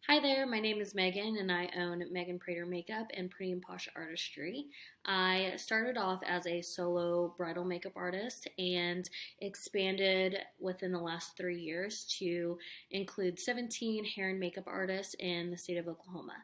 Hi there, my name is Megan and I own Megan Prater Makeup and Pretty and Posh Artistry. I started off as a solo bridal makeup artist and expanded within the last 3 years to include 17 hair and makeup artists in the state of Oklahoma.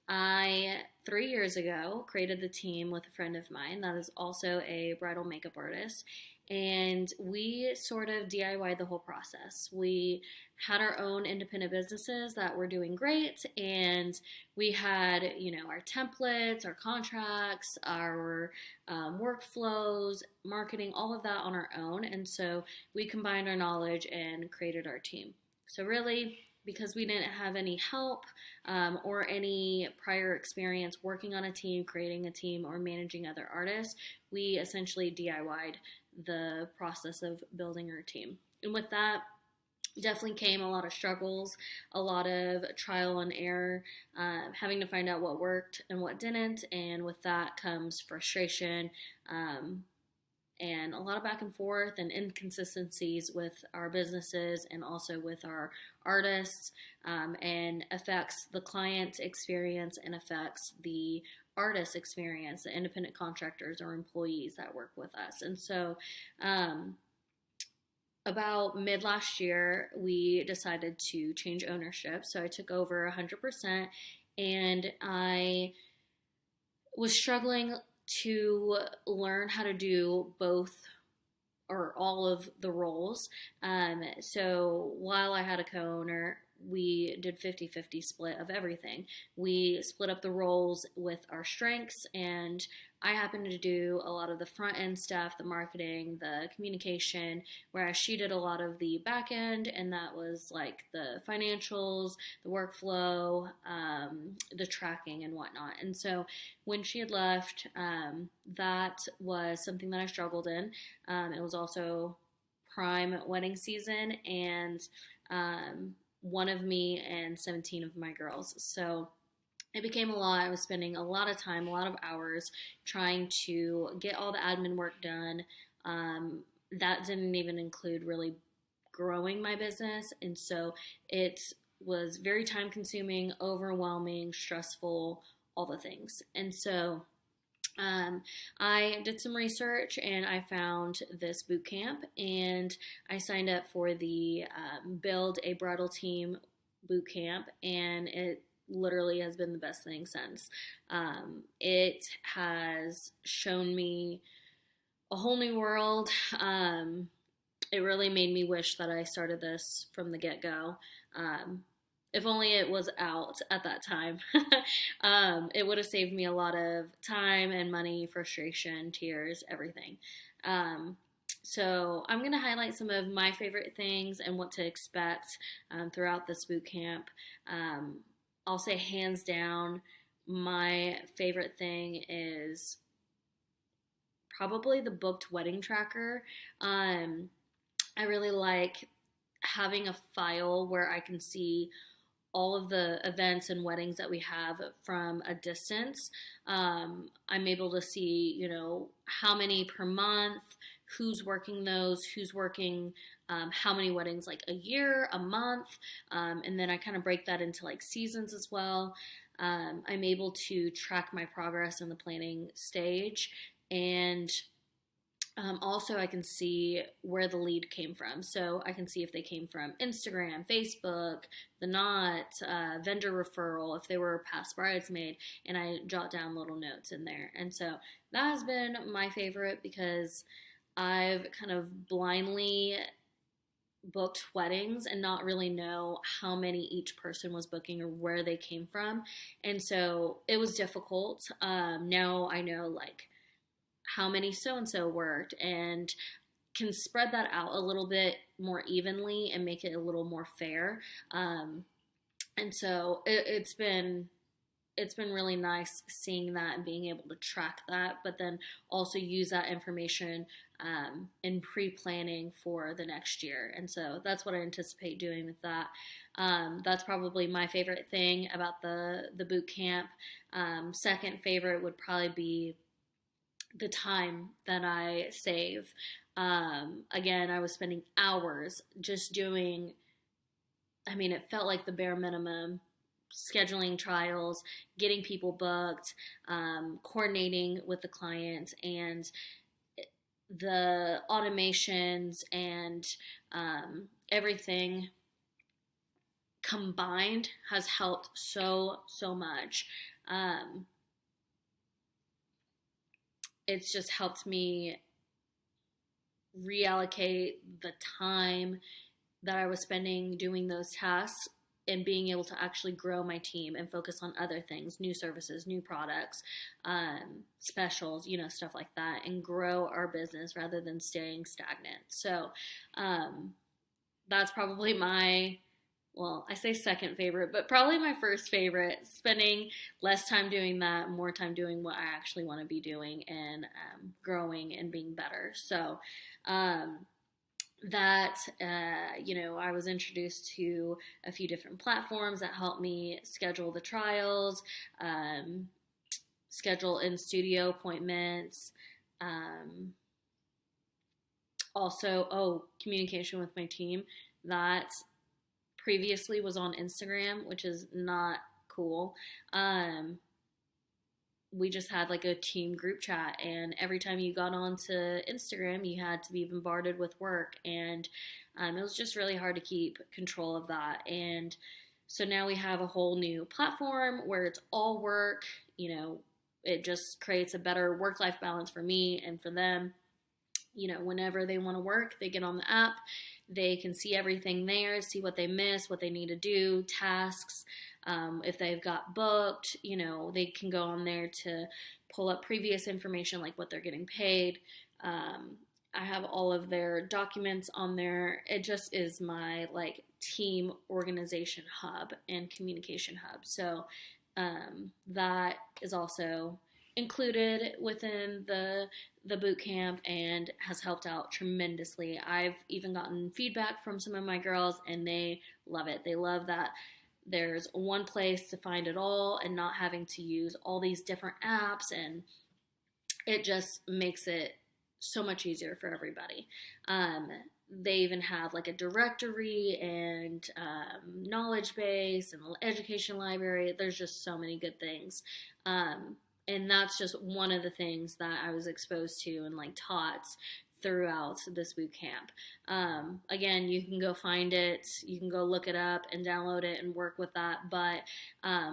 I, 3 years ago, created the team with a friend of mine that is also a bridal makeup artist, and we sort of DIY'd the whole process. We had our own independent businesses that were doing great, and we had, our templates, our contracts, our workflows, marketing, all of that on our own, and so we combined our knowledge and created our team. So really, because we didn't have any help or any prior experience working on a team, creating a team, or managing other artists, we essentially DIY'd the process of building our team. And with that, definitely came a lot of struggles, a lot of trial and error, having to find out what worked and what didn't. And with that comes frustration, and a lot of back and forth and inconsistencies with our businesses and also with our artists, and affects the client experience and affects the artist experience, the independent contractors or employees that work with us. And so about mid last year, we decided to change ownership. So I took over 100%, and I was struggling to learn how to do both or all of the roles. So while I had a co-owner, we did 50-50 split of everything. We split up the roles with our strengths, and I happened to do a lot of the front end stuff, the marketing, the communication, whereas she did a lot of the back end, and that was like the financials, the workflow, the tracking and whatnot. And so when she had left, that was something that I struggled in. It was also prime wedding season, and one of me and 17 of my girls. So it became a lot. I was spending a lot of time, a lot of hours trying to get all the admin work done. That didn't even include really growing my business. And so it was very time consuming, overwhelming, stressful, all the things. And so I did some research and I found this boot camp, and I signed up for the Build a Bridal Team Bootcamp, and it literally has been the best thing since. It has shown me a whole new world. It really made me wish that I started this from the get-go. If only it was out at that time. It would have saved me a lot of time and money, frustration, tears, everything. So I'm going to highlight some of my favorite things and what to expect throughout this boot camp. I'll say hands down, my favorite thing is probably the booked wedding tracker. I really like having a file where I can see all of the events and weddings that we have from a distance. I'm able to see, how many per month, who's working those, who's working how many weddings, like a year, a month, and then I kind of break that into like seasons as well. I'm able to track my progress in the planning stage, and also, I can see where the lead came from. So I can see if they came from Instagram, Facebook, the Knot, vendor referral, if they were past bridesmaid, and I jot down little notes in there. And so that has been my favorite because I've kind of blindly booked weddings and not really know how many each person was booking or where they came from. And so it was difficult. Now I know like how many so-and-so worked and can spread that out a little bit more evenly and make it a little more fair. And so it's been really nice seeing that and being able to track that, but then also use that information in pre-planning for the next year. And so that's what I anticipate doing with that. That's probably my favorite thing about the boot camp. Second favorite would probably be the time that I save. Again, I was spending hours just doing, it felt like the bare minimum scheduling trials, getting people booked, coordinating with the client, and the automations and everything combined has helped so much. It's just helped me reallocate the time that I was spending doing those tasks and being able to actually grow my team and focus on other things, new services, new products, specials, stuff like that, and grow our business rather than staying stagnant. So that's probably I say second favorite, but probably my first favorite, spending less time doing that, more time doing what I actually want to be doing, and growing and being better. So I was introduced to a few different platforms that helped me schedule the trials, schedule in-studio appointments, also, communication with my team. That previously was on Instagram, which is not cool. We just had like a team group chat, and every time you got onto Instagram, you had to be bombarded with work, and it was just really hard to keep control of that. And so now we have a whole new platform where it's all work. It just creates a better work-life balance for me and for them. Whenever they want to work, they get on the app, they can see everything there, see what they miss, what they need to do, tasks. If they've got booked, they can go on there to pull up previous information, like what they're getting paid. I have all of their documents on there. It just is my team organization hub and communication hub. So that is also included within the boot camp and has helped out tremendously. I've even gotten feedback from some of my girls, and they love it. They love that there's one place to find it all and not having to use all these different apps, and it just makes it so much easier for everybody. They even have a directory and knowledge base and education library. There's just so many good things. And that's just one of the things that I was exposed to and taught throughout this boot camp. Again, you can go find it, you can go look it up and download it and work with that, but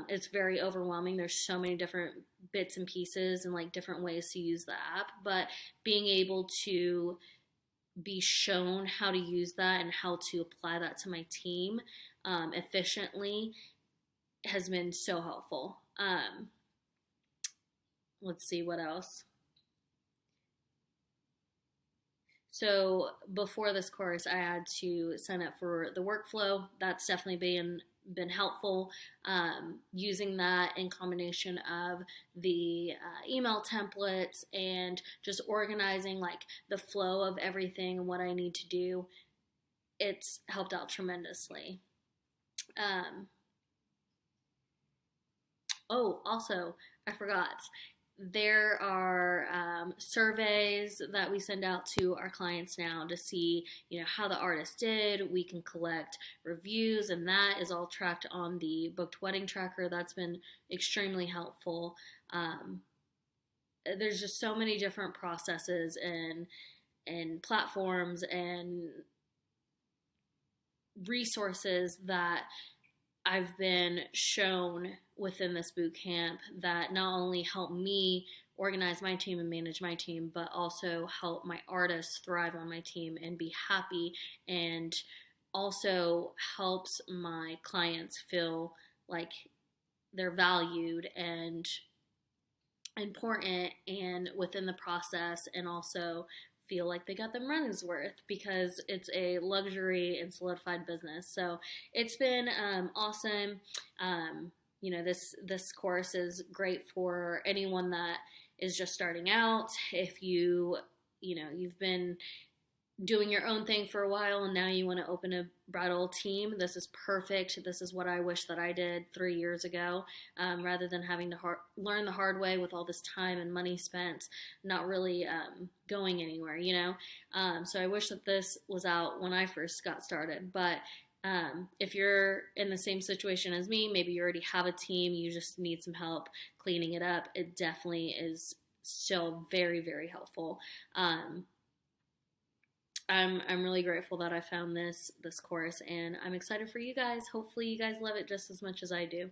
it's very overwhelming. There's so many different bits and pieces and different ways to use the app, but being able to be shown how to use that and how to apply that to my team efficiently has been so helpful. Let's see what else. So before this course, I had to sign up for the workflow. That's definitely been helpful. Using that in combination of the email templates and just organizing the flow of everything and what I need to do, it's helped out tremendously. Also, I forgot. There are surveys that we send out to our clients now to see, how the artist did. We can collect reviews, and that is all tracked on the Booked Wedding Tracker. That's been extremely helpful. There's just so many different processes and platforms and resources that I've been shown within this boot camp that not only help me organize my team and manage my team, but also help my artists thrive on my team and be happy, and also helps my clients feel like they're valued and important and within the process, and also feel like they got their money's worth, because it's a luxury and solidified business. So it's been awesome. This course is great for anyone that is just starting out. If you've been doing your own thing for a while and now you want to open a bridal team, this is perfect. This is what I wish that I did 3 years ago, rather than having to learn the hard way with all this time and money spent, not really going anywhere, So I wish that this was out when I first got started, but If you're in the same situation as me, maybe you already have a team, you just need some help cleaning it up, it definitely is still very, very helpful. I'm really grateful that I found this course, and I'm excited for you guys. Hopefully you guys love it just as much as I do.